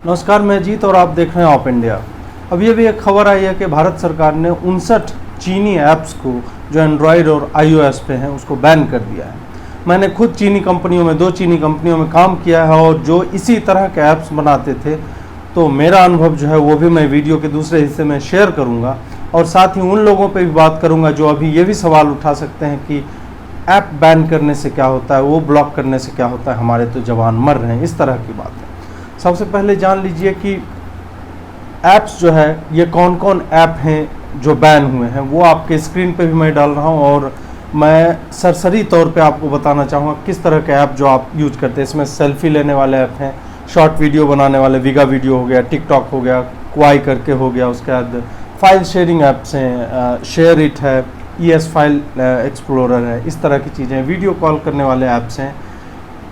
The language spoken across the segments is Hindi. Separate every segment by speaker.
Speaker 1: नमस्कार, मैं जीत और आप देख रहे हैं ऑप इंडिया। अभी एक खबर आई है कि भारत सरकार ने 59 चीनी ऐप्स को जो एंड्रॉयड और iOS पे हैं उसको बैन कर दिया है। मैंने खुद चीनी कंपनियों में 2 चीनी कंपनियों में काम किया है और जो इसी तरह के ऐप्स बनाते थे, तो मेरा अनुभव जो है वो भी मैं वीडियो के दूसरे हिस्से में शेयर करूँगा और साथ ही उन लोगों पर भी बात करूँगा जो अभी ये भी सवाल उठा सकते हैं कि ऐप बैन करने से क्या होता है, वो ब्लॉक करने से क्या होता है, हमारे तो जवान मर रहे हैं, इस तरह की बात है। सबसे पहले जान लीजिए कि ऐप्स जो है ये कौन कौन ऐप हैं जो बैन हुए हैं, वो आपके स्क्रीन पे भी मैं डाल रहा हूँ और मैं सरसरी तौर पे आपको बताना चाहूँगा किस तरह के ऐप जो आप यूज करते हैं। इसमें सेल्फी लेने वाले ऐप हैं, शॉर्ट वीडियो बनाने वाले विगा वीडियो हो गया, टिकटॉक हो गया, क्वाई करके हो गया, उसके बाद फाइल शेयरिंग ऐप्स हैं, शेयर इट है, ES फाइल एक्सप्लोरर है, इस तरह की चीज़ें, वीडियो कॉल करने वाले ऐप्स हैं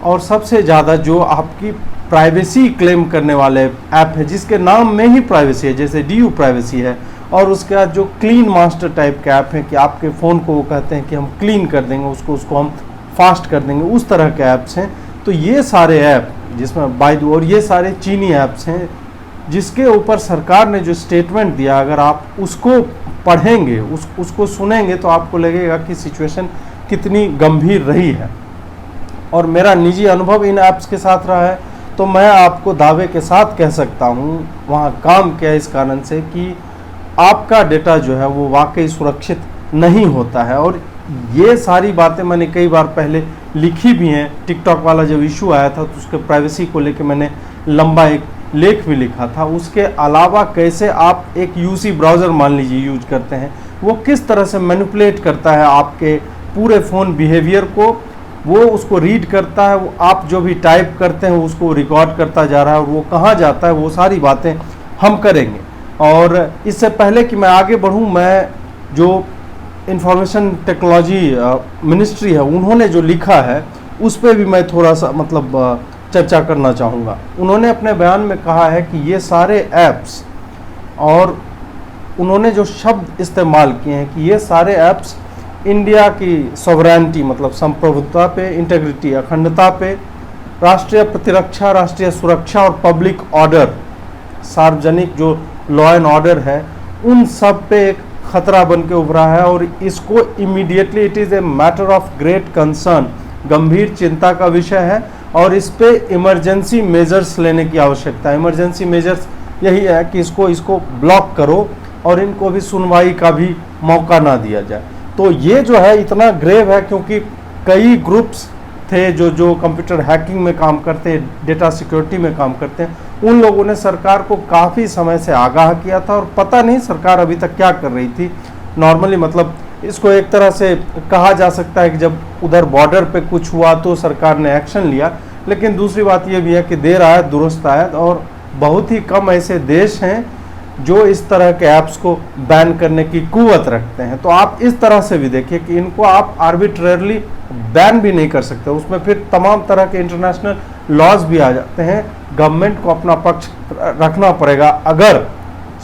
Speaker 1: और सबसे ज़्यादा जो आपकी प्राइवेसी क्लेम करने वाले ऐप है जिसके नाम में ही प्राइवेसी है, जैसे DU प्राइवेसी है, और उसके बाद जो क्लीन मास्टर टाइप के ऐप हैं कि आपके फ़ोन को वो कहते हैं कि हम क्लीन कर देंगे उसको हम फास्ट कर देंगे, उस तरह के ऐप्स हैं। तो ये सारे ऐप जिसमें और ये सारे चीनी ऐप्स हैं जिसके ऊपर सरकार ने जो स्टेटमेंट दिया, अगर आप उसको पढ़ेंगे, उसको सुनेंगे तो आपको लगेगा कि सिचुएशन कितनी गंभीर रही है। और मेरा निजी अनुभव इन ऐप्स के साथ रहा है, तो मैं आपको दावे के साथ कह सकता हूँ वहाँ काम किया इस कारण से कि आपका डेटा जो है वो वाकई सुरक्षित नहीं होता है। और ये सारी बातें मैंने कई बार पहले लिखी भी हैं। टिकटॉक वाला जब इशू आया था तो उसके प्राइवेसी को लेकर मैंने लंबा एक लेख भी लिखा था। उसके अलावा कैसे आप एक UC ब्राउज़र मान लीजिए यूज करते हैं, वो किस तरह से मैनिपुलेट करता है आपके पूरे फ़ोन बिहेवियर को, वो उसको रीड करता है, वो आप जो भी टाइप करते हैं उसको रिकॉर्ड करता जा रहा है और वो कहाँ जाता है, वो सारी बातें हम करेंगे। और इससे पहले कि मैं आगे बढ़ूँ, मैं जो इंफॉर्मेशन टेक्नोलॉजी मिनिस्ट्री है उन्होंने जो लिखा है उस पर भी मैं थोड़ा सा चर्चा करना चाहूँगा। उन्होंने अपने बयान में कहा है कि ये सारे ऐप्स, और उन्होंने जो शब्द इस्तेमाल किए हैं कि ये सारे ऐप्स इंडिया की सॉवरेनिटी मतलब संप्रभुता पे, इंटेग्रिटी अखंडता पे, राष्ट्रीय प्रतिरक्षा, राष्ट्रीय सुरक्षा और पब्लिक ऑर्डर, सार्वजनिक जो लॉ एंड ऑर्डर है, उन सब पे एक खतरा बन के उभरा है और इसको immediately it is a matter of great concern, गंभीर चिंता का विषय है और इस पे इमरजेंसी मेजर्स लेने की आवश्यकता है। इमरजेंसी मेजर्स यही है कि इसको ब्लॉक करो और इनको भी सुनवाई का भी मौका ना दिया जाए। तो ये जो है इतना ग्रेव है क्योंकि कई ग्रुप्स थे जो कंप्यूटर हैकिंग में काम करते हैं, डेटा सिक्योरिटी में काम करते हैं, उन लोगों ने सरकार को काफ़ी समय से आगाह किया था और पता नहीं सरकार अभी तक क्या कर रही थी। नॉर्मली मतलब इसको एक तरह से कहा जा सकता है कि जब उधर बॉर्डर पे कुछ हुआ तो सरकार ने एक्शन लिया, लेकिन दूसरी बात यह भी है कि देर आयत दुरुस्त आयत, और बहुत ही कम ऐसे देश हैं जो इस तरह के ऐप्स को बैन करने की कुव्वत रखते हैं। तो आप इस तरह से भी देखिए कि इनको आप आर्बिट्रेरली बैन भी नहीं कर सकते, उसमें फिर तमाम तरह के इंटरनेशनल लॉज भी आ जाते हैं। गवर्नमेंट को अपना पक्ष रखना पड़ेगा। अगर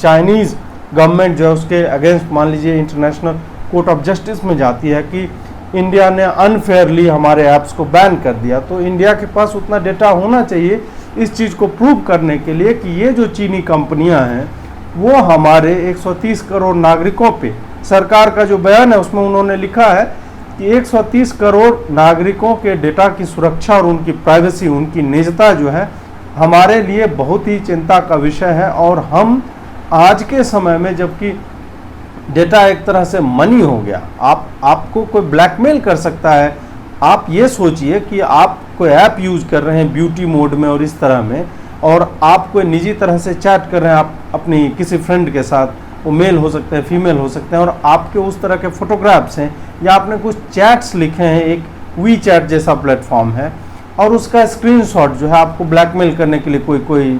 Speaker 1: चाइनीज़ गवर्नमेंट जो है उसके अगेंस्ट मान लीजिए इंटरनेशनल कोर्ट ऑफ जस्टिस में जाती है कि इंडिया ने अनफेयरली हमारे ऐप्स को बैन कर दिया, तो इंडिया के पास उतना डेटा होना चाहिए इस चीज़ को प्रूव करने के लिए कि ये जो चीनी कंपनियां हैं वो हमारे 130 करोड़ नागरिकों पे, सरकार का जो बयान है उसमें उन्होंने लिखा है कि 130 करोड़ नागरिकों के डेटा की सुरक्षा और उनकी प्राइवेसी, उनकी निजता जो है हमारे लिए बहुत ही चिंता का विषय है। और हम आज के समय में जबकि डेटा एक तरह से मनी हो गया, आपको कोई ब्लैकमेल कर सकता है। आप ये सोचिए कि आप कोई ऐप यूज कर रहे हैं ब्यूटी मोड में और इस तरह में, और आप कोई निजी तरह से चैट कर रहे हैं आप अपनी किसी फ्रेंड के साथ, वो मेल हो सकते हैं, फीमेल हो सकते हैं, और आपके उस तरह के फोटोग्राफ्स हैं या आपने कुछ चैट्स लिखे हैं, एक WeChat जैसा प्लेटफॉर्म है, और उसका स्क्रीनशॉट जो है आपको ब्लैकमेल करने के लिए कोई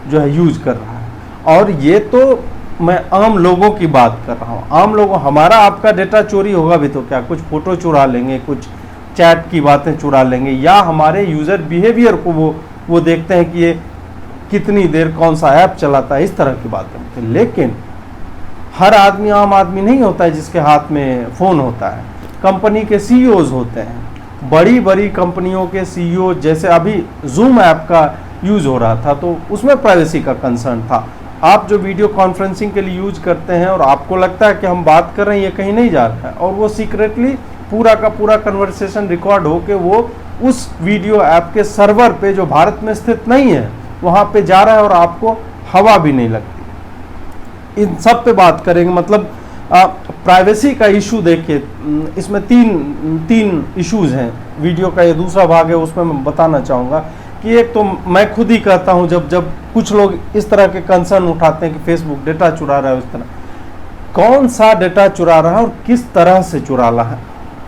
Speaker 1: जो है यूज कर रहा है। और ये तो मैं आम लोगों की बात कर रहा हूँ। आम लोगों, हमारा आपका डेटा चोरी होगा भी तो क्या, कुछ फ़ोटो चुरा लेंगे, कुछ चैट की बातें चुरा लेंगे, या हमारे यूज़र बिहेवियर को वो देखते हैं कि ये कितनी देर कौन सा ऐप चलाता है, इस तरह की बातें। लेकिन हर आदमी आम आदमी नहीं होता है जिसके हाथ में फ़ोन होता है। कंपनी के CEOs होते हैं, बड़ी बड़ी कंपनियों के सीईओ, जैसे अभी जूम ऐप का यूज हो रहा था तो उसमें प्राइवेसी का कंसर्न था। आप जो वीडियो कॉन्फ्रेंसिंग के लिए यूज करते हैं और आपको लगता है कि हम बात कर रहे हैं, ये कहीं नहीं जा रहा है, और वो सीक्रेटली पूरा का पूरा कन्वर्सेशन रिकॉर्ड हो के वो उस वीडियो ऐप के सर्वर पे जो भारत में स्थित नहीं है वहाँ पे जा रहा है और आपको हवा भी नहीं लगती। इन सब पे बात करेंगे। मतलब प्राइवेसी का इशू देखिए, इसमें तीन इश्यूज हैं। वीडियो का ये दूसरा भाग है, उसमें मैं बताना चाहूँगा कि एक तो मैं खुद ही कहता हूँ, जब कुछ लोग इस तरह के कंसर्न उठाते हैं कि फेसबुक डेटा चुरा रहा है, उस तरह कौन सा डेटा चुरा रहा है और किस तरह से चुरा रहा है,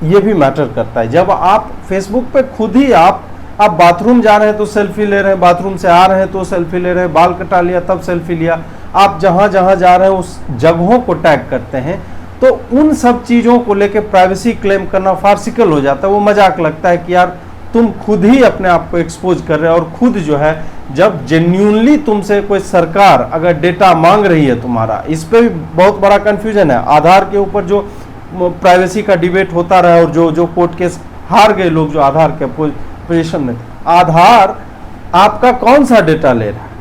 Speaker 1: ये भी मैटर करता है। जब आप फेसबुक पे खुद ही आप बाथरूम जा रहे हैं तो सेल्फी ले रहे हैं, बाथरूम से आ रहे हैं तो सेल्फी ले रहे हैं, बाल कटा लिया तब सेल्फी लिया, आप जहाँ जहाँ जा रहे हैं उस जगहों को टैग करते हैं, तो उन सब चीज़ों को लेके प्राइवेसी क्लेम करना फार्सिकल हो जाता है। वो मजाक लगता है कि यार तुम खुद ही अपने आप को एक्सपोज कर रहे हो। और खुद जो है, जब जेन्यूनली तुमसे कोई सरकार अगर डेटा मांग रही है तुम्हारा, इस पे भी बहुत बड़ा कंफ्यूजन है। आधार के ऊपर जो प्राइवेसी का डिबेट होता रहा और जो कोर्ट केस हार गए लोग जो आधार के पोजीशन में, आधार आपका कौन सा डेटा ले रहा है।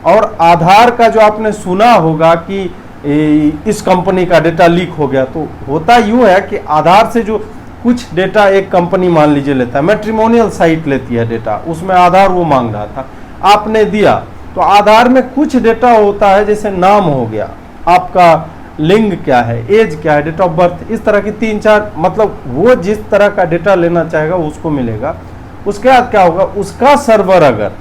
Speaker 1: और आधार का जो आपने सुना होगा कि इस कंपनी का डेटा लीक हो गया, तो होता यूँ है कि आधार से जो कुछ डेटा एक कंपनी मान लीजिए लेता है, मैट्रिमोनियल साइट लेती है डेटा, उसमें आधार वो मांग रहा था, आपने दिया, तो आधार में कुछ डेटा होता है जैसे नाम हो गया, आपका लिंग क्या है, एज क्या है, डेट ऑफ बर्थ, इस तरह की 3-4, मतलब वो जिस तरह का डेटा लेना चाहेगा उसको मिलेगा। उसके बाद क्या होगा, उसका सर्वर अगर,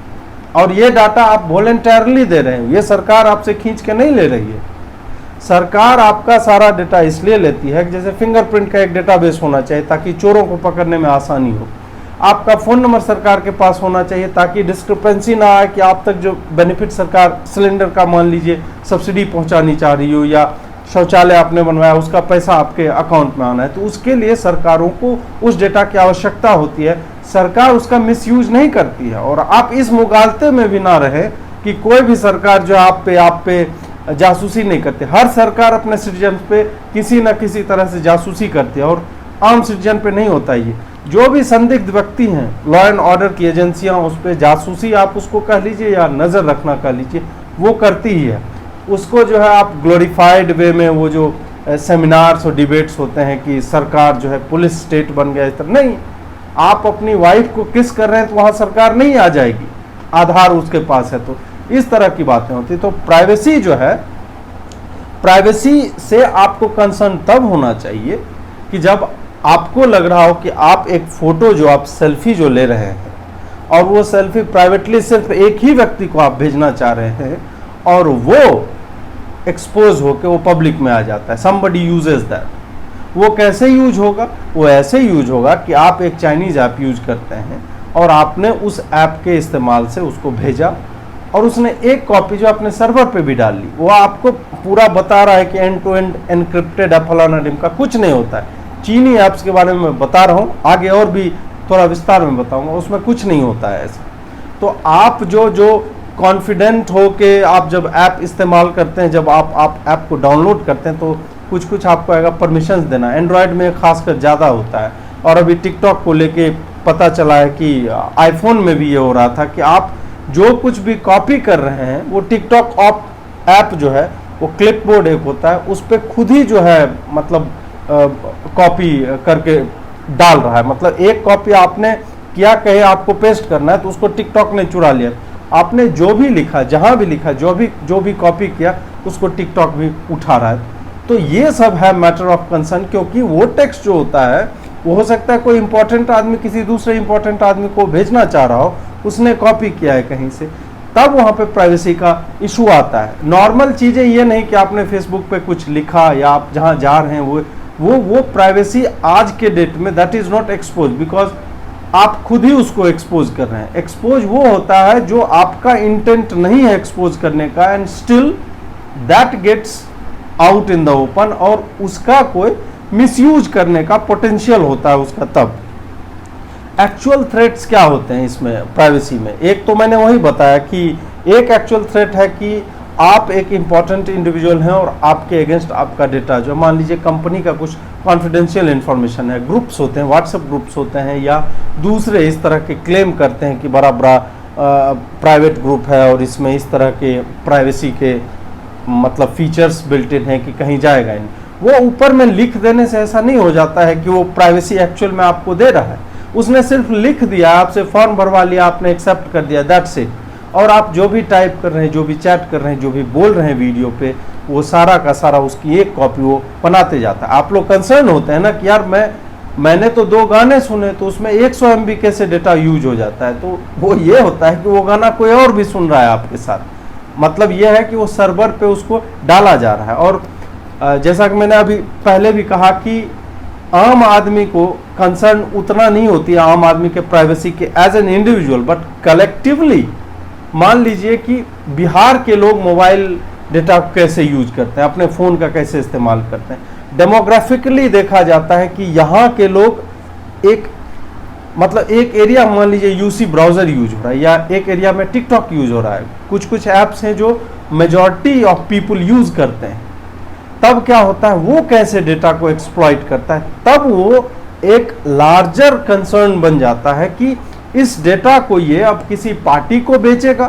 Speaker 1: और ये डाटा आप वॉलंटरली दे रहे हैं, ये सरकार आपसे खींच के नहीं ले रही है। सरकार आपका सारा डेटा इसलिए लेती है कि जैसे फिंगरप्रिंट का एक डेटाबेस होना चाहिए ताकि चोरों को पकड़ने में आसानी हो, आपका फ़ोन नंबर सरकार के पास होना चाहिए ताकि डिस्क्रिपेंसी ना आए कि आप तक जो बेनिफिट सरकार सिलेंडर का मान लीजिए सब्सिडी पहुंचानी चाह रही हो या शौचालय आपने बनवाया उसका पैसा आपके अकाउंट में आना है, तो उसके लिए सरकारों को उस डेटा की आवश्यकता होती है। सरकार उसका मिसयूज नहीं करती है। और आप इस मुगालते में भी ना रहे कि कोई भी सरकार जो आप पे जासूसी नहीं करती। हर सरकार अपने सिटीजन पे किसी न किसी तरह से जासूसी करती है और आम सिटीजन पे नहीं होता ये। जो भी संदिग्ध व्यक्ति हैं, लॉ एंड ऑर्डर की एजेंसियां उस पर जासूसी आप उसको कह लीजिए या नज़र रखना कह लीजिए, वो करती ही है। उसको जो है आप ग्लोरीफाइड वे में वो जो सेमिनार्स और डिबेट्स होते हैं कि सरकार जो है पुलिस स्टेट बन गया, इस तरह नहीं। आप अपनी वाइफ को किस कर रहे हैं तो वहाँ सरकार नहीं आ जाएगी, आधार उसके पास है, तो इस तरह की बातें होती। तो प्राइवेसी जो है, प्राइवेसी से आपको कंसर्न तब होना चाहिए कि जब आपको लग रहा हो कि आप एक फ़ोटो जो आप सेल्फी जो ले रहे हैं और वो सेल्फी प्राइवेटली सिर्फ एक ही व्यक्ति को आप भेजना चाह रहे हैं और वो एक्सपोज होकर वो पब्लिक में आ जाता है, somebody uses that। वो कैसे यूज होगा, वो ऐसे यूज होगा कि आप एक चाइनीज़ ऐप यूज करते हैं और आपने उस ऐप के इस्तेमाल से उसको भेजा और उसने एक कॉपी जो अपने सर्वर पे भी डाल ली। वो आपको पूरा बता रहा है कि एंड टू एंड एनक्रिप्टेड है, फलाना ढिमका, कुछ नहीं होता है। चीनी ऐप्स के बारे में मैं बता रहा हूँ, आगे और भी थोड़ा विस्तार में बताऊंगा, उसमें कुछ नहीं होता है ऐसा। तो आप जो कॉन्फिडेंट हो के आप जब ऐप इस्तेमाल करते हैं, जब आप ऐप को डाउनलोड करते हैं तो कुछ आपको आएगा परमिशंस देना। एंड्रॉयड में खासकर ज़्यादा होता है और अभी टिकटॉक को लेके पता चला है कि आईफोन में भी ये हो रहा था कि आप जो कुछ भी कॉपी कर रहे हैं वो टिकटॉक ऐप जो है वो क्लिपबोर्ड एक होता है, उस पर खुद ही जो है मतलब कॉपी करके डाल रहा है। मतलब एक कॉपी आपने क्या कहे आपको पेस्ट करना है तो उसको टिकटॉक ने चुरा लिया। आपने जो भी लिखा, जहाँ भी लिखा, जो भी कॉपी किया उसको टिकटॉक भी उठा रहा है। तो ये सब है मैटर ऑफ कंसर्न, क्योंकि वो टेक्स्ट जो होता है वो हो सकता है कोई इंपॉर्टेंट आदमी किसी दूसरे इंपॉर्टेंट आदमी को भेजना चाह रहा हो, उसने कॉपी किया है कहीं से, तब वहाँ पे प्राइवेसी का इशू आता है। नॉर्मल चीज़ें ये नहीं कि आपने फेसबुक पे कुछ लिखा या आप जहाँ जा रहे हैं वो प्राइवेसी आज के डेट में that is not expose, because आप खुद ही उसको एक्सपोज कर रहे हैं। एक्सपोज वो होता है जो आपका इंटेंट नहीं है एक्सपोज करने का and still that gets out in the open, और उसका कोई मिसयूज करने का पोटेंशियल होता है उसका। तब एक्चुअल थ्रेट्स क्या होते हैं इसमें प्राइवेसी में, एक तो मैंने वही बताया कि एक एक्चुअल थ्रेट है कि आप एक इम्पॉर्टेंट इंडिविजुअल हैं और आपके अगेंस्ट आपका डेटा जो मान लीजिए कंपनी का कुछ कॉन्फिडेंशियल इन्फॉर्मेशन है, ग्रुप्स होते हैं, व्हाट्सएप ग्रुप्स होते हैं या दूसरे इस तरह के क्लेम करते हैं कि बड़ा बड़ा प्राइवेट ग्रुप है और इसमें इस तरह के प्राइवेसी के मतलब फीचर्स बिल्ट इन है कि कहीं जाएगा नहीं, वो ऊपर में लिख देने से ऐसा नहीं हो जाता है कि वो प्राइवेसी एक्चुअल में आपको दे रहा है। उसने सिर्फ लिख दिया, आपसे फॉर्म भरवा लिया, आपने एक्सेप्ट कर दिया, दैट्स इट। और आप जो भी टाइप कर रहे हैं, जो भी चैट कर रहे हैं, जो भी बोल रहे हैं वीडियो पे, वो सारा का सारा उसकी एक कॉपी वो बनाते जाता है। आप लोग कंसर्न होते हैं ना कि यार मैंने तो 2 गाने सुने तो उसमें 100 MB कैसे डेटा यूज हो जाता है, तो वो ये होता है कि वो गाना कोई और भी सुन रहा है आपके साथ, मतलब ये है कि वो सर्वर पे उसको डाला जा रहा है। और जैसा कि मैंने अभी पहले भी कहा कि आम आदमी को कंसर्न उतना नहीं होती है आम आदमी के प्राइवेसी के as an individual, but collectively मान लीजिए कि बिहार के लोग मोबाइल डेटा को कैसे यूज करते हैं, अपने फ़ोन का कैसे इस्तेमाल करते हैं। डेमोग्राफिकली देखा जाता है कि यहाँ के लोग एक एरिया मान लीजिए यूसी ब्राउज़र यूज हो रहा है या एक एरिया में टिकटॉक यूज हो रहा है, कुछ ऐप्स हैं जो मेजॉरिटी ऑफ पीपल यूज करते हैं, तब क्या होता है वो कैसे डेटा को एक्सप्लॉइट करता है, तब वो एक लार्जर कंसर्न बन जाता है कि इस डेटा को ये अब किसी पार्टी को बेचेगा।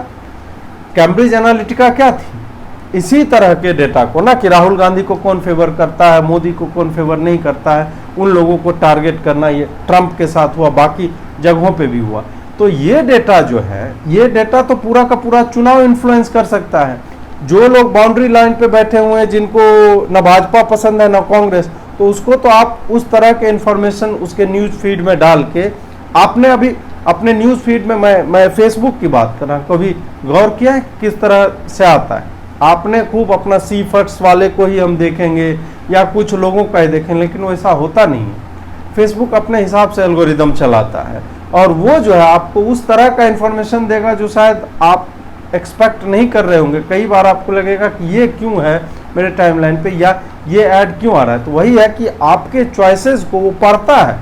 Speaker 1: कैम्ब्रिज एनालिटिका क्या थी, इसी तरह के डेटा को ना कि राहुल गांधी को कौन फेवर करता है, मोदी को कौन फेवर नहीं करता है, उन लोगों को टारगेट करना, ये ट्रंप के साथ हुआ, बाकी जगहों पे भी हुआ। तो ये डेटा जो है, ये डेटा तो पूरा का पूरा चुनाव इन्फ्लुएंस कर सकता है। जो लोग बाउंड्री लाइन पे बैठे हुए हैं, जिनको ना भाजपा पसंद है ना कांग्रेस, तो उसको तो आप उस तरह के इंफॉर्मेशन उसके न्यूज फीड में डाल के, आपने अभी अपने न्यूज फीड में, मैं फेसबुक की बात कर रहा हूँ, कभी गौर किया है किस तरह से आता है? आपने खूब अपना सी फर्स्ट वाले को ही हम देखेंगे या कुछ लोगों का ही देखेंगे, लेकिन वैसा होता नहीं है। फेसबुक अपने हिसाब से एल्गोरिदम चलाता है और वो जो है आपको उस तरह का इंफॉर्मेशन देगा जो शायद आप एक्सपेक्ट नहीं कर रहे होंगे। कई बार आपको लगेगा कि ये क्यों है मेरे टाइमलाइन पे, या ये ऐड क्यों आ रहा है। तो वही है कि आपके चॉइसेस को वो पढ़ता है,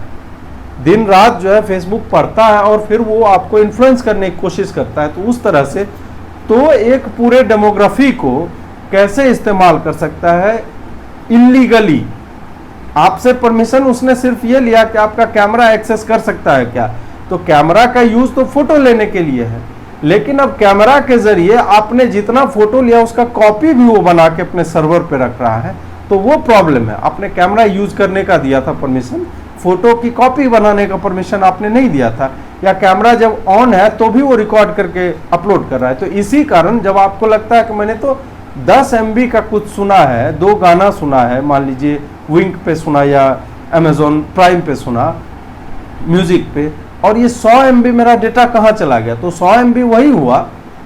Speaker 1: दिन रात जो है फेसबुक पढ़ता है और फिर वो आपको इन्फ्लुएंस करने की कोशिश करता है। तो उस तरह से तो एक पूरे डेमोग्राफी को कैसे इस्तेमाल कर सकता है इलीगली। आपसे परमिशन उसने सिर्फ ये लिया कि आपका कैमरा एक्सेस कर सकता है क्या, तो कैमरा का यूज तो फोटो लेने के लिए है, लेकिन अब कैमरा के जरिए आपने जितना फोटो लिया उसका कॉपी भी वो बना के अपने सर्वर पे रख रहा है। तो वो प्रॉब्लम है। आपने कैमरा यूज करने का दिया था परमिशन, फोटो की कॉपी बनाने का परमिशन आपने नहीं दिया था, या कैमरा जब ऑन है तो भी वो रिकॉर्ड करके अपलोड कर रहा है। तो इसी कारण जब आपको लगता है कि मैंने तो 10 MB का कुछ सुना है, 2 गाना सुना है, मान लीजिए विंक पे सुना या अमेजोन प्राइम पे सुना म्यूजिक पे, और ये 100 MB मेरा डेटा कहाँ चला गया, तो 100 MB वही हुआ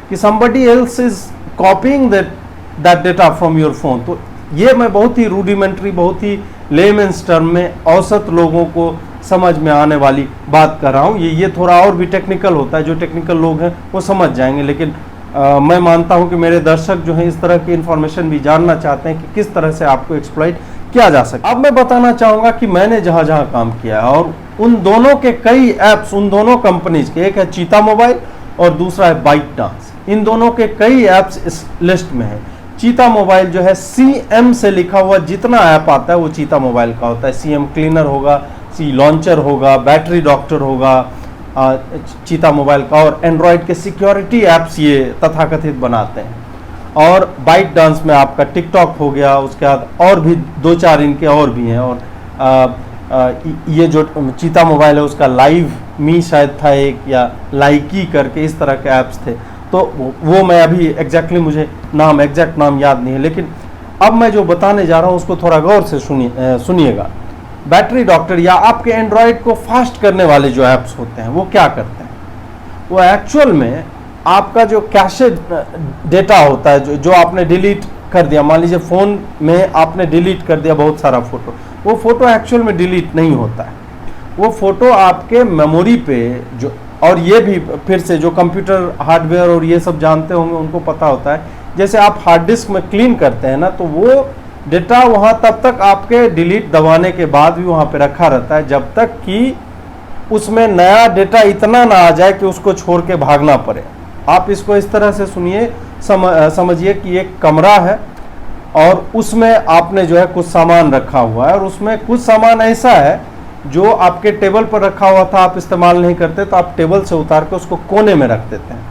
Speaker 1: कि somebody else is copying that data from your phone। तो ये मैं बहुत ही रूडिमेंट्री, बहुत ही लेमेंस टर्म में औसत लोगों को समझ में आने वाली बात कर रहा हूँ। ये थोड़ा और भी टेक्निकल होता है, जो टेक्निकल लोग हैं वो समझ जाएंगे, लेकिन मैं मानता हूँ कि मेरे दर्शक जो हैं इस तरह की इन्फॉर्मेशन भी जानना चाहते हैं कि किस तरह से आपको एक्सप्लॉइट किया जा सकता है। अब मैं बताना चाहूँगा कि मैंने जहाँ जहाँ काम किया है और उन दोनों के कई ऐप्स, उन दोनों कंपनीज के, एक है चीता मोबाइल और दूसरा है बाइट डांस, इन दोनों के कई ऐप्स इस लिस्ट में है। चीता मोबाइल जो है CM से लिखा हुआ जितना ऐप आता है वो चीता मोबाइल का होता है। CM क्लीनर होगा, C लॉन्चर होगा, बैटरी डॉक्टर होगा चीता मोबाइल का, और एंड्रॉयड के सिक्योरिटी ऐप्स ये तथाकथित बनाते हैं। और बाइट डांस में आपका टिकटॉक हो गया, उसके बाद और भी 2-4 इनके और भी हैं। और ये जो चीता मोबाइल है उसका लाइव मी शायद था एक, या लाइकी करके इस तरह के ऐप्स थे। तो वो मैं अभी एग्जैक्टली मुझे एग्जैक्ट नाम याद नहीं है, लेकिन अब मैं जो बताने जा रहा हूँ उसको थोड़ा गौर से सुनिएगा। बैटरी डॉक्टर या आपके एंड्रॉयड को फास्ट करने वाले जो ऐप्स होते हैं वो क्या करते हैं, वो एक्चुअल में आपका जो कैशे डेटा होता है जो आपने डिलीट कर दिया, मान लीजिए फ़ोन में आपने डिलीट कर दिया बहुत सारा फ़ोटो, वो फ़ोटो एक्चुअल में डिलीट नहीं होता है। वो फ़ोटो आपके मेमोरी पे जो, और ये भी फिर से जो कंप्यूटर हार्डवेयर और ये सब जानते होंगे उनको पता होता है, जैसे आप हार्ड डिस्क में क्लीन करते हैं ना, तो वो डेटा वहाँ तब तक आपके डिलीट दबाने के बाद भी वहाँ पे रखा रहता है जब तक कि उसमें नया डेटा इतना ना आ जाए कि उसको छोड़ के भागना पड़े। आप इसको इस तरह से सुनिए, समझिए कि एक कमरा है और उसमें आपने जो है कुछ सामान रखा हुआ है, और उसमें कुछ सामान ऐसा है जो आपके टेबल पर रखा हुआ था, आप इस्तेमाल नहीं करते, तो आप टेबल से उतार के उसको कोने में रख देते हैं।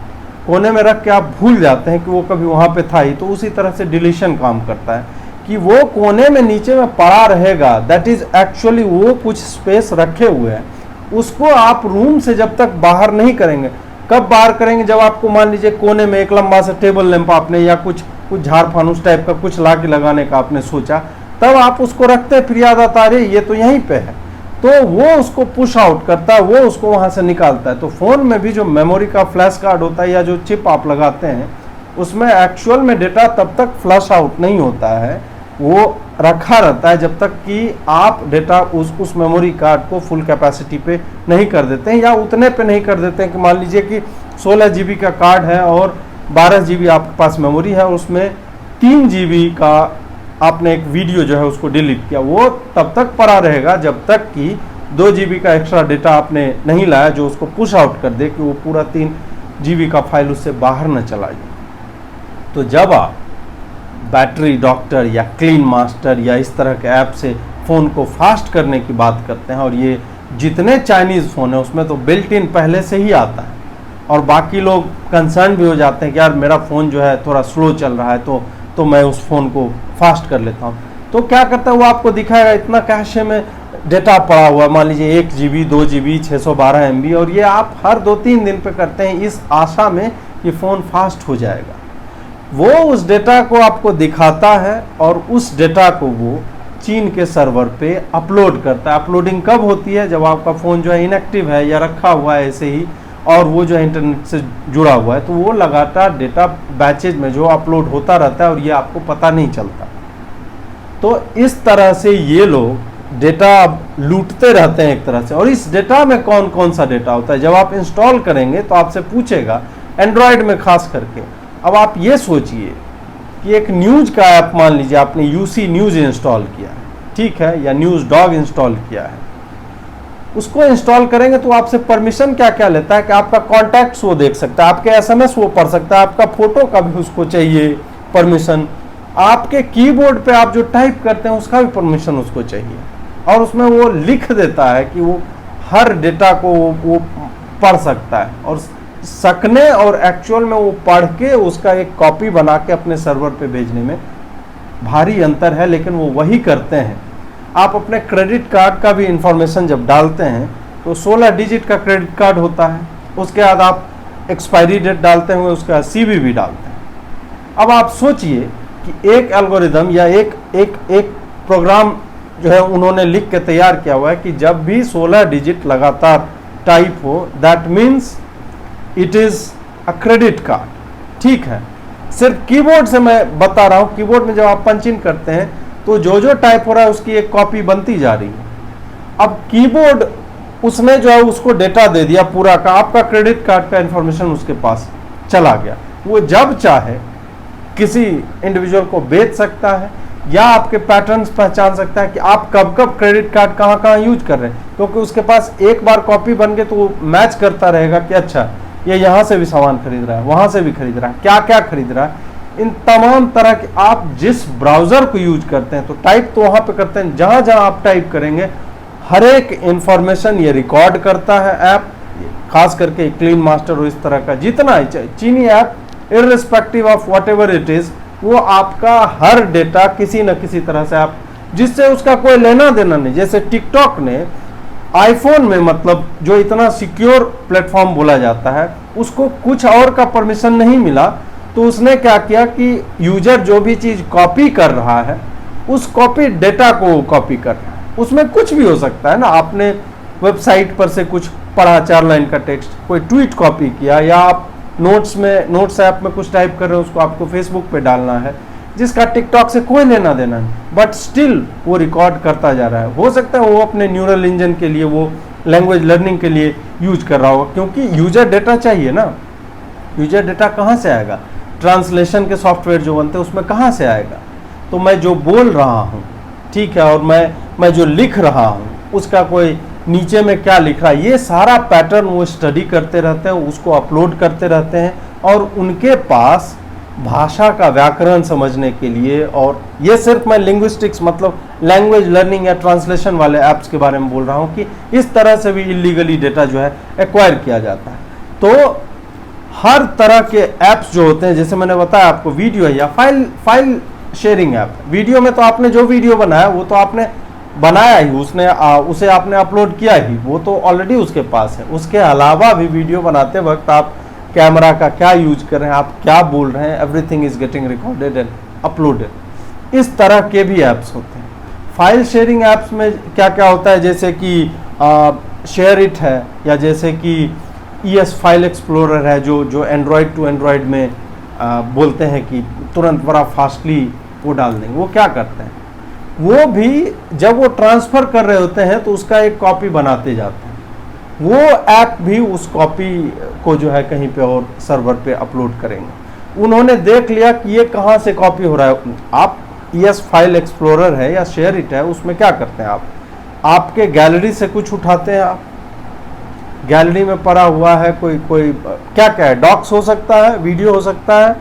Speaker 1: कोने में रख के आप भूल जाते हैं कि वो कभी वहाँ पे था ही। तो उसी तरह से डिलीशन काम करता है कि वो कोने में नीचे में पड़ा रहेगा, दैट इज एक्चुअली वो कुछ स्पेस रखे हुए हैं, उसको आप रूम से जब तक बाहर नहीं करेंगे। कब बाहर करेंगे? जब आपको मान लीजिए कोने में एक लंबा सा टेबल लैंप आपने या कुछ झाड़ फानूस टाइप का कुछ ला के लगाने का आपने सोचा, तब आप उसको रखते हैं, फिर याद आता है अरे ये तो यहीं पे है, तो वो उसको पुश आउट करता है, वो उसको वहां से निकालता है। तो फोन में भी जो मेमोरी का फ्लैश कार्ड होता है या जो चिप आप लगाते हैं, उसमें एक्चुअल में डेटा तब तक फ्लश आउट नहीं होता है, वो रखा रहता है जब तक कि आप डेटा उस मेमोरी कार्ड को फुल कैपेसिटी पे नहीं कर देते हैं, या उतने पे नहीं कर देते हैं कि मान लीजिए कि 16 GB का कार्ड है और 12 GB आपके पास मेमोरी है, उसमें 3 GB का आपने एक वीडियो जो है उसको डिलीट किया, वो तब तक पड़ा रहेगा जब तक कि 2 GB का एक्स्ट्रा डेटा आपने नहीं लाया जो उसको पुश आउट कर दे कि वो पूरा 3 GB का फाइल उससे बाहर न चला जाए। तो जब आप बैटरी डॉक्टर या क्लीन मास्टर या इस तरह के ऐप से फ़ोन को फास्ट करने की बात करते हैं, और ये जितने चाइनीज़ फ़ोन है उसमें तो बिल्ट इन पहले से ही आता है, और बाकी लोग कंसर्न भी हो जाते हैं कि यार मेरा फ़ोन जो है थोड़ा स्लो चल रहा है, तो मैं उस फ़ोन को फास्ट कर लेता हूँ। तो क्या करता है वो आपको दिखाएगा इतना कैशे में डेटा पड़ा हुआ है, मान लीजिए 1 GB 2 GB 612 MB, और ये आप हर 2-3 दिन पे करते हैं इस आशा में कि फ़ोन फास्ट हो जाएगा। वो उस डेटा को आपको दिखाता है और उस डेटा को वो चीन के सर्वर पे अपलोड करता है। अपलोडिंग कब होती है? जब आपका फ़ोन जो है इनएक्टिव है या रखा हुआ है ऐसे ही, और वो जो है इंटरनेट से जुड़ा हुआ है, तो वो लगातार डेटा बैचेज में जो अपलोड होता रहता है और ये आपको पता नहीं चलता। तो इस तरह से ये लोग डेटा लूटते रहते हैं एक तरह से। और इस डेटा में कौन कौन सा डेटा होता है, जब आप इंस्टॉल करेंगे तो आपसे पूछेगा, एंड्रॉयड में खास करके। अब आप ये सोचिए कि एक न्यूज़ का ऐप, मान लीजिए आपने यूसी न्यूज़ इंस्टॉल किया है, ठीक है, या न्यूज़ डॉग इंस्टॉल किया है, उसको इंस्टॉल करेंगे तो आपसे परमिशन क्या क्या लेता है कि आपका कॉन्टैक्ट्स वो देख सकता है, आपके SMS वो पढ़ सकता है, आपका फोटो का भी उसको चाहिए परमिशन, आपके कीबोर्ड पे आप जो टाइप करते हैं उसका भी परमिशन उसको चाहिए, और उसमें वो लिख देता है कि वो हर डेटा को वो पढ़ सकता है। और सकने और एक्चुअल में वो पढ़ के उसका एक कॉपी बना के अपने सर्वर पे भेजने में भारी अंतर है, लेकिन वो वही करते हैं। आप अपने क्रेडिट कार्ड का भी इंफॉर्मेशन जब डालते हैं तो 16 डिजिट का क्रेडिट कार्ड होता है, उसके बाद आप एक्सपायरी डेट डालते हैं, उसके बाद CVV डालते हैं। अब आप सोचिए कि एक एल्गोरिदम या एक प्रोग्राम जो है उन्होंने लिख के तैयार किया हुआ है कि जब भी 16 डिजिट लगातार टाइप हो, that means it is a credit card, ठीक है। सिर्फ कीबोर्ड से मैं बता रहा हूँ, कीबोर्ड में जब आप पंच इन करते हैं तो जो टाइप हो रहा है उसकी एक कॉपी बनती जा रही है। अब कीबोर्ड उसने जो है उसको डेटा दे दिया पूरा का, आपका क्रेडिट कार्ड का इंफॉर्मेशन उसके पास चला गया। वो जब चाहे किसी इंडिविजुअल को बेच सकता है या आपके पैटर्न्स पहचान सकता है कि आप कब कब क्रेडिट कार्ड कहाँ कहाँ यूज कर रहे हैं, क्योंकि उसके पास एक बार कॉपी बन गई तो वो मैच करता रहेगा कि अच्छा ये यहाँ से भी सामान खरीद रहा है, वहाँ से भी खरीद रहा है, क्या क्या खरीद रहा है। इन तमाम तरह के आप जिस ब्राउज़र को यूज करते हैं तो टाइप तो वहाँ पे करते हैं, जहाँ जहाँ आप टाइप करेंगे हर एक इंफॉर्मेशन ये रिकॉर्ड करता है ऐप, खास करके क्लीन मास्टर और इस तरह का जितना ही चीनी app, irrespective of what ever it is, वो आपका हर डेटा किसी न किसी तरह से आप जिससे उसका कोई लेना देना नहीं। जैसे टिकटॉक ने आईफोन में, मतलब जो इतना सिक्योर प्लेटफॉर्म बोला जाता है, उसको कुछ और का परमिशन नहीं मिला, तो उसने क्या किया कि यूजर जो भी चीज़ कॉपी कर रहा है उस कॉपी डेटा को कॉपी कर रहा है। उसमें कुछ भी हो सकता है ना, आपने वेबसाइट पर से कुछ पढ़ा 4 लाइन का टेक्स्ट, कोई ट्वीट कॉपी किया, या आप नोट्स ऐप में कुछ टाइप कर रहे हो, उसको आपको फेसबुक पे डालना है, जिसका टिकटॉक से कोई लेना देना नहीं, बट स्टिल वो रिकॉर्ड करता जा रहा है। हो सकता है वो अपने न्यूरल इंजन के लिए, वो लैंग्वेज लर्निंग के लिए यूज कर रहा होगा, क्योंकि यूजर डेटा चाहिए ना। यूजर डेटा कहाँ से आएगा? ट्रांसलेशन के सॉफ्टवेयर जो बनते हैं उसमें कहाँ से आएगा? तो मैं जो बोल रहा हूँ, ठीक है, और मैं जो लिख रहा हूँ उसका कोई नीचे में क्या लिख रहा है, ये सारा पैटर्न वो स्टडी करते रहते हैं, उसको अपलोड करते रहते हैं, और उनके पास भाषा का व्याकरण समझने के लिए, और ये सिर्फ मैं लिंग्विस्टिक्स मतलब लैंग्वेज लर्निंग या ट्रांसलेशन वाले ऐप्स के बारे में बोल रहा हूँ कि इस तरह से भी इलीगली डेटा जो है एक्वायर किया जाता है। तो हर तरह के ऐप्स जो होते हैं, जैसे मैंने बताया आपको, वीडियो या फाइल शेयरिंग ऐप, वीडियो में तो आपने जो वीडियो बनाया वो तो आपने बनाया ही, उसे आपने अपलोड किया ही, वो तो ऑलरेडी उसके पास है। उसके अलावा भी वीडियो बनाते वक्त आप कैमरा का क्या यूज कर रहे हैं, आप क्या बोल रहे हैं, everything is getting recorded and uploaded. इस तरह के भी ऐप्स होते हैं। फाइल शेयरिंग ऐप्स में क्या क्या होता है, जैसे कि शेयर इट है, या जैसे कि ES फाइल एक्सप्लोरर है, जो एंड्रॉयड टू एंड्रॉयड में बोलते हैं कि तुरंत बड़ा फास्टली वो डाल देंगे। वो क्या करते हैं, वो भी जब वो ट्रांसफ़र कर रहे होते हैं तो उसका एक कॉपी बनाते जाते हैं। वो ऐप भी उस कॉपी को जो है कहीं पे और सर्वर पे अपलोड करेंगे। उन्होंने देख लिया कि ये कहाँ से कॉपी हो रहा है। आप ES फाइल एक्सप्लोरर है या शेयर इट है, उसमें क्या करते हैं, आपके गैलरी से कुछ उठाते हैं, आप गैलरी में पड़ा हुआ है कोई क्या क्या है, डॉक्स हो सकता है, वीडियो हो सकता है,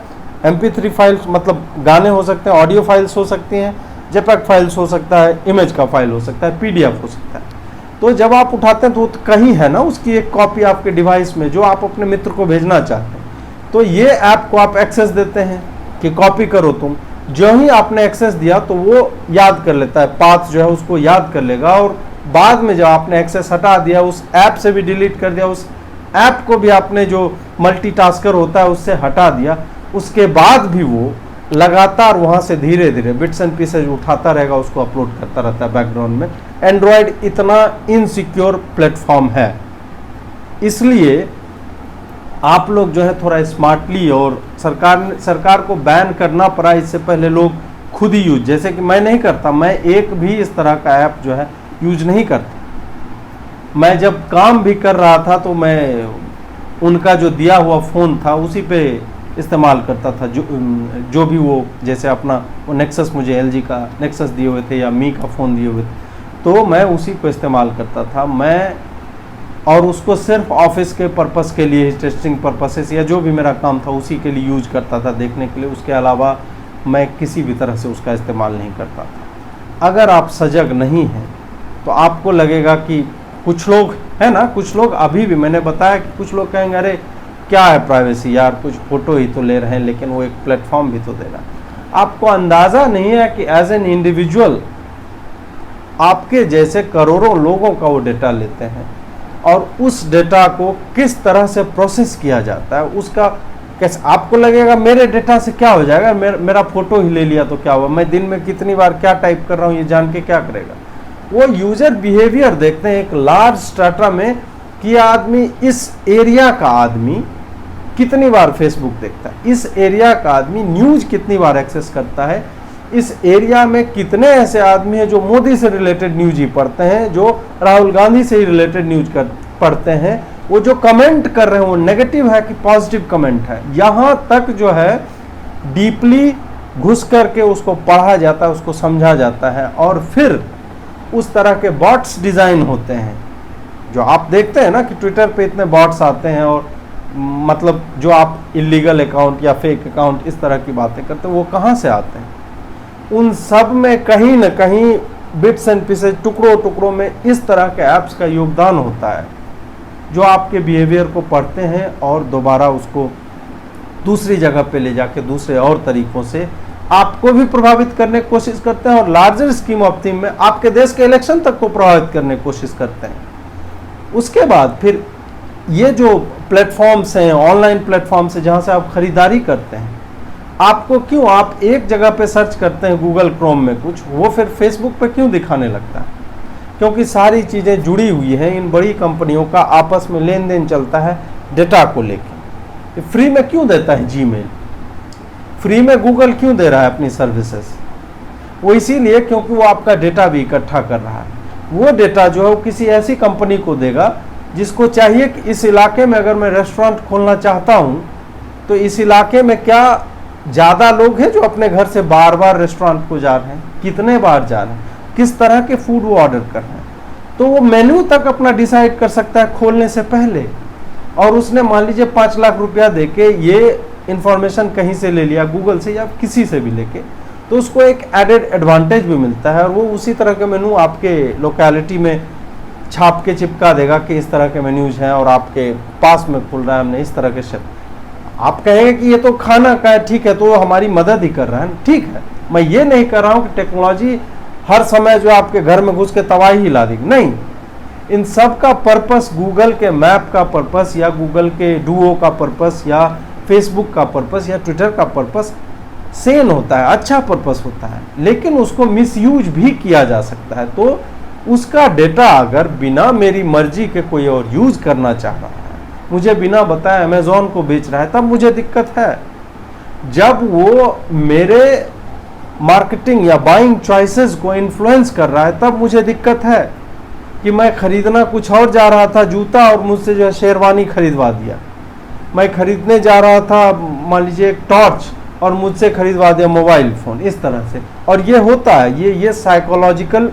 Speaker 1: MP3 फाइल्स मतलब गाने हो सकते हैं, ऑडियो फाइल्स हो सकती हैं, JPEG फाइल्स हो सकता है, इमेज का फाइल हो सकता है, PDF हो सकता है। तो जब आप उठाते हैं तो कहीं है ना उसकी एक कॉपी आपके डिवाइस में जो आप अपने मित्र को भेजना चाहते हैं। तो ये ऐप को आप एक्सेस देते हैं कि कॉपी करो तुम। जो ही आपने एक्सेस दिया तो वो याद कर लेता है, पाथ जो है उसको याद कर लेगा, और बाद में जब आपने एक्सेस हटा दिया, उस ऐप से भी डिलीट कर दिया, उस ऐप को भी आपने जो मल्टीटास्कर होता है उससे हटा दिया, उसके बाद भी वो लगातार वहाँ से धीरे धीरे बिट्स एंड पीसेज उठाता रहेगा, उसको अपलोड करता रहता है बैकग्राउंड में। एंड्रॉयड इतना इनसिक्योर प्लेटफॉर्म है, इसलिए आप लोग जो है थोड़ा स्मार्टली, और सरकार को बैन करना पड़ा, इससे पहले लोग खुद ही यूज, जैसे कि मैं नहीं करता, मैं एक भी इस तरह का ऐप जो है यूज नहीं करता। मैं जब काम भी कर रहा था तो मैं उनका जो दिया हुआ फ़ोन था उसी पे इस्तेमाल करता था, जो भी वो, जैसे अपना वो नेक्सस, मुझे LG का नेक्सस दिए हुए थे या मी का फ़ोन दिए हुए थे, तो मैं उसी को इस्तेमाल करता था मैं, और उसको सिर्फ ऑफिस के पर्पस के लिए, टेस्टिंग पर्पसेस या जो भी मेरा काम था उसी के लिए यूज करता था, देखने के लिए। उसके अलावा मैं किसी भी तरह से उसका इस्तेमाल नहीं करता था। अगर आप सजग नहीं हैं तो आपको लगेगा कि कुछ लोग है ना, कुछ लोग अभी भी, मैंने बताया कि कुछ लोग कहेंगे अरे क्या है प्राइवेसी यार, कुछ फोटो ही तो ले रहे हैं, लेकिन वो एक प्लेटफॉर्म भी तो दे रहा है। आपको अंदाज़ा नहीं है कि एज एन इंडिविजुअल आपके जैसे करोड़ों लोगों का वो डेटा लेते हैं, और उस डेटा को किस तरह से प्रोसेस किया जाता है, उसका कैसे। आपको लगेगा मेरे डेटा से क्या हो जाएगा, मेरा फोटो ही ले लिया तो क्या हुआ, मैं दिन में कितनी बार क्या टाइप कर रहा हूँ ये जान के क्या करेगा। वो यूजर बिहेवियर देखते हैं एक लार्ज स्ट्रेटा में कि आदमी, इस एरिया का आदमी कितनी बार फेसबुक देखता है, इस एरिया का आदमी न्यूज कितनी बार एक्सेस करता है, इस एरिया में कितने ऐसे आदमी हैं जो मोदी से रिलेटेड न्यूज ही पढ़ते हैं, जो राहुल गांधी से ही रिलेटेड न्यूज पढ़ते हैं, वो जो कमेंट कर रहे हैं वो नेगेटिव है कि पॉजिटिव कमेंट है। यहाँ तक जो है डीपली घुस करके उसको पढ़ा जाता है, उसको समझा जाता है, और फिर उस तरह के बॉट्स डिज़ाइन होते हैं जो आप देखते हैं ना कि ट्विटर पे इतने बॉट्स आते हैं, और मतलब जो आप इलीगल अकाउंट या फेक अकाउंट इस तरह की बातें करते हैं, वो कहाँ से आते हैं। उन सब में कहीं ना कहीं बिट्स एंड पीसेज, टुकड़ों टुकड़ों में इस तरह के ऐप्स का योगदान होता है, जो आपके बिहेवियर को पढ़ते हैं और दोबारा उसको दूसरी जगह पे ले जाके दूसरे और तरीकों से आपको भी प्रभावित करने की कोशिश करते हैं, और लार्जर स्कीम ऑफ थिंग में आपके देश के इलेक्शन तक को प्रभावित करने की कोशिश करते हैं। उसके बाद फिर ये जो प्लेटफॉर्म्स हैं, ऑनलाइन प्लेटफॉर्म्स हैं जहाँ से आप खरीदारी करते हैं, आपको क्यों, आप एक जगह पे सर्च करते हैं गूगल क्रोम में कुछ, वो फिर फेसबुक पे क्यों दिखाने लगता है? क्योंकि सारी चीज़ें जुड़ी हुई हैं। इन बड़ी कंपनियों का आपस में लेन देन चलता है डेटा को लेकर। फ्री में क्यों देता है जीमेल, फ्री में गूगल क्यों दे रहा है अपनी सर्विसेज? वो इसीलिए क्योंकि वो आपका डेटा भी इकट्ठा कर रहा है। वो डेटा जो है वो किसी ऐसी कंपनी को देगा जिसको चाहिए कि इस इलाके में अगर मैं रेस्टोरेंट खोलना चाहता हूँ तो इस इलाके में क्या ज़्यादा लोग हैं जो अपने घर से बार बार रेस्टोरेंट को जा रहे हैं, कितने बार जा रहे हैं, किस तरह के फूड वो ऑर्डर कर रहे हैं। तो वो मेन्यू तक अपना डिसाइड कर सकता है खोलने से पहले। और उसने मान लीजिए 5 लाख रुपया देके ये इंफॉर्मेशन कहीं से ले लिया, गूगल से या किसी से भी लेके, तो उसको एक एडेड एडवांटेज भी मिलता है और वो उसी तरह के मेनू आपके लोकेलिटी में छाप के चिपका देगा कि इस तरह के मेन्यूज हैं और आपके पास में खुल रहा है, हमने इस तरह के आप कहेंगे कि ये तो खाना का है, ठीक है, तो वो हमारी मदद ही कर रहा है, ठीक है। मैं ये नहीं कर रहा हूँ कि टेक्नोलॉजी हर समय जो आपके घर में घुस के तबाही ही ला देगी, नहीं। इन सब का पर्पस, गूगल के मैप का पर्पस या गूगल के डुओ का पर्पस या फेसबुक का पर्पस या ट्विटर का पर्पस सेम होता है, अच्छा पर्पस होता है, लेकिन उसको मिसयूज भी किया जा सकता है। तो उसका डेटा अगर बिना मेरी मर्जी के कोई और यूज करना चाह रहा है, मुझे बिना बताए अमेज़ॉन को बेच रहा है, तब मुझे दिक्कत है। जब वो मेरे मार्केटिंग या बाइंग चॉइसेस को इन्फ्लुएंस कर रहा है, तब मुझे दिक्कत है कि मैं खरीदना कुछ और जा रहा था जूता और मुझसे जो है शेरवानी खरीदवा दिया। मैं खरीदने जा रहा था मान लीजिए एक टॉर्च और मुझसे खरीदवा दिया मोबाइल फ़ोन, इस तरह से। और ये होता है, ये साइकोलॉजिकल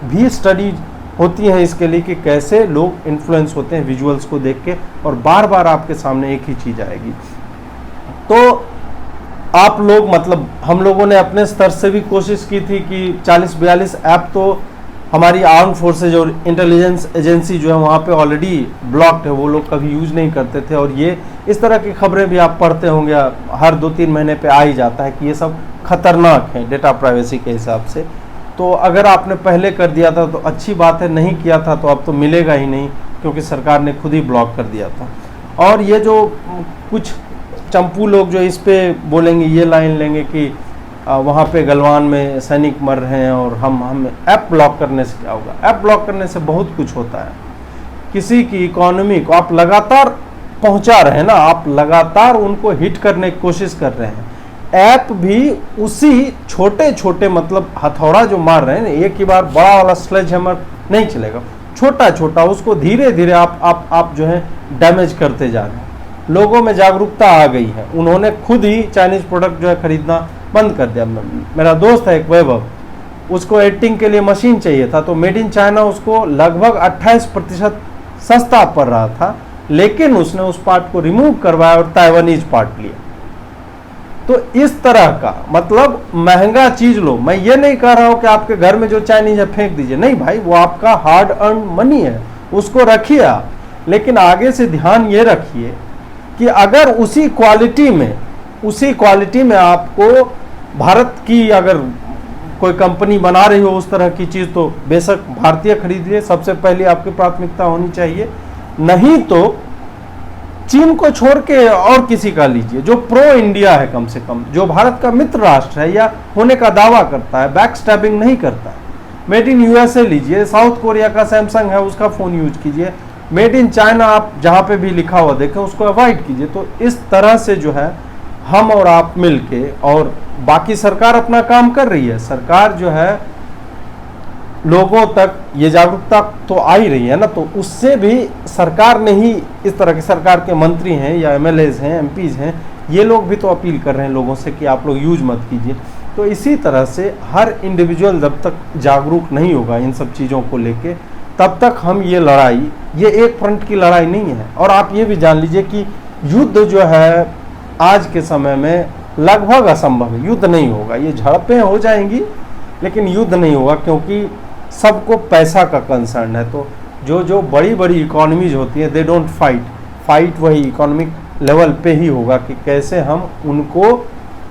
Speaker 1: भी स्टडी होती है इसके लिए कि कैसे लोग इन्फ्लुएंस होते हैं विजुअल्स को देख के, और बार बार आपके सामने एक ही चीज़ आएगी। तो आप लोग, मतलब हम लोगों ने अपने स्तर से भी कोशिश की थी कि 40-42 ऐप तो हमारी आर्म फोर्सेज और इंटेलिजेंस एजेंसी जो है वहाँ पे ऑलरेडी ब्लॉक्ड है, वो लोग कभी यूज़ नहीं करते थे। और ये इस तरह की खबरें भी आप पढ़ते होंगे, हर 2-3 महीने पे आ ही जाता है कि ये सब खतरनाक है डेटा प्राइवेसी के हिसाब से। तो अगर आपने पहले कर दिया था तो अच्छी बात है, नहीं किया था तो अब तो मिलेगा ही नहीं, क्योंकि सरकार ने खुद ही ब्लॉक कर दिया था। और ये जो कुछ चंपू लोग जो इस पे बोलेंगे, ये लाइन लेंगे कि वहाँ पे गलवान में सैनिक मर रहे हैं और हम ऐप ब्लॉक करने से क्या होगा। ऐप ब्लॉक करने से बहुत कुछ होता है। किसी की इकोनॉमी को आप लगातार पहुँचा रहे हैं ना, आप लगातार उनको हिट करने की कोशिश कर रहे हैं। ऐप भी उसी छोटे छोटे, मतलब हथौड़ा जो मार रहे हैं, एक ही बार बड़ा वाला स्लेज हैमर नहीं चलेगा, छोटा छोटा उसको धीरे धीरे आप जो है डैमेज करते जा रहे हैं। लोगों में जागरूकता आ गई है, उन्होंने खुद ही चाइनीज प्रोडक्ट जो है खरीदना बंद कर दिया। मेरा दोस्त है एक वैभव, उसको एडिटिंग के लिए मशीन चाहिए था, तो मेड इन चाइना उसको लगभग 28% सस्ता पड़ रहा था, लेकिन उसने उस पार्ट को रिमूव करवाया और ताइवानीज पार्ट लिया। तो इस तरह का, मतलब महंगा चीज लो। मैं ये नहीं कह रहा हूं कि आपके घर में जो चाइनीज है फेंक दीजिए, नहीं भाई, वो आपका हार्ड अर्न मनी है, उसको रखिए आप। लेकिन आगे से ध्यान ये रखिए कि अगर उसी क्वालिटी में आपको भारत की अगर कोई कंपनी बना रही हो उस तरह की चीज़, तो बेशक भारतीय खरीदिए, सबसे पहले आपकी प्राथमिकता होनी चाहिए। नहीं तो चीन को छोड़ के और किसी का लीजिए जो प्रो इंडिया है, कम से कम जो भारत का मित्र राष्ट्र है या होने का दावा करता है, बैक स्टैबिंग नहीं करता है। मेड इन यूएसए लीजिए, साउथ कोरिया का सैमसंग है उसका फ़ोन यूज कीजिए। मेड इन चाइना आप जहाँ पे भी लिखा हुआ देखें उसको अवॉइड कीजिए। तो इस तरह से जो है हम और आप मिलके, और बाकी सरकार अपना काम कर रही है, सरकार जो है लोगों तक ये जागरूकता तो आ ही रही है ना, तो उससे भी सरकार ने ही, इस तरह के सरकार के मंत्री हैं या एमएलएज हैं, एमपीज हैं, ये लोग भी तो अपील कर रहे हैं लोगों से कि आप लोग यूज मत कीजिए। तो इसी तरह से हर इंडिविजुअल जब तक जागरूक नहीं होगा इन सब चीज़ों को लेके, तब तक हम ये लड़ाई, ये एक फ्रंट की लड़ाई नहीं है। और आप ये भी जान लीजिए कि युद्ध जो है आज के समय में लगभग असंभव है, युद्ध नहीं होगा। ये झड़पें हो जाएंगी लेकिन युद्ध नहीं होगा, क्योंकि सबको पैसा का कंसर्न है। तो जो बड़ी बड़ी इकोनॉमीज होती हैं, दे डोंट फाइट वही इकोनॉमिक लेवल पे ही होगा कि कैसे हम उनको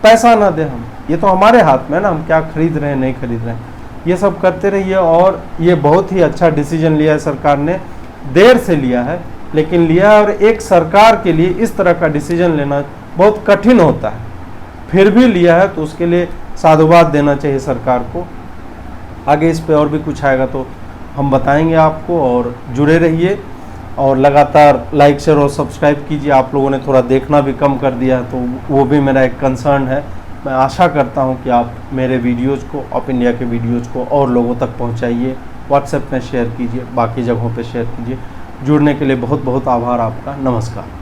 Speaker 1: पैसा ना दें। हम, ये तो हमारे हाथ में है ना, हम क्या खरीद रहे हैं नहीं खरीद रहे हैं, ये सब करते रहिए। और ये बहुत ही अच्छा डिसीजन लिया है सरकार ने, देर से लिया है लेकिन लिया है। और एक सरकार के लिए इस तरह का डिसीजन लेना बहुत कठिन होता है, फिर भी लिया है, तो उसके लिए साधुवाद देना चाहिए सरकार को। आगे इस पे और भी कुछ आएगा तो हम बताएंगे आपको, और जुड़े रहिए और लगातार लाइक शेयर और सब्सक्राइब कीजिए। आप लोगों ने थोड़ा देखना भी कम कर दिया है, तो वो भी मेरा एक कंसर्न है। मैं आशा करता हूं कि आप मेरे वीडियोज़ को, ऑफ इंडिया के वीडियोज़ को और लोगों तक पहुंचाइए, व्हाट्सएप में शेयर कीजिए, बाकी जगहों पे शेयर कीजिए। जुड़ने के लिए बहुत बहुत आभार आपका। नमस्कार।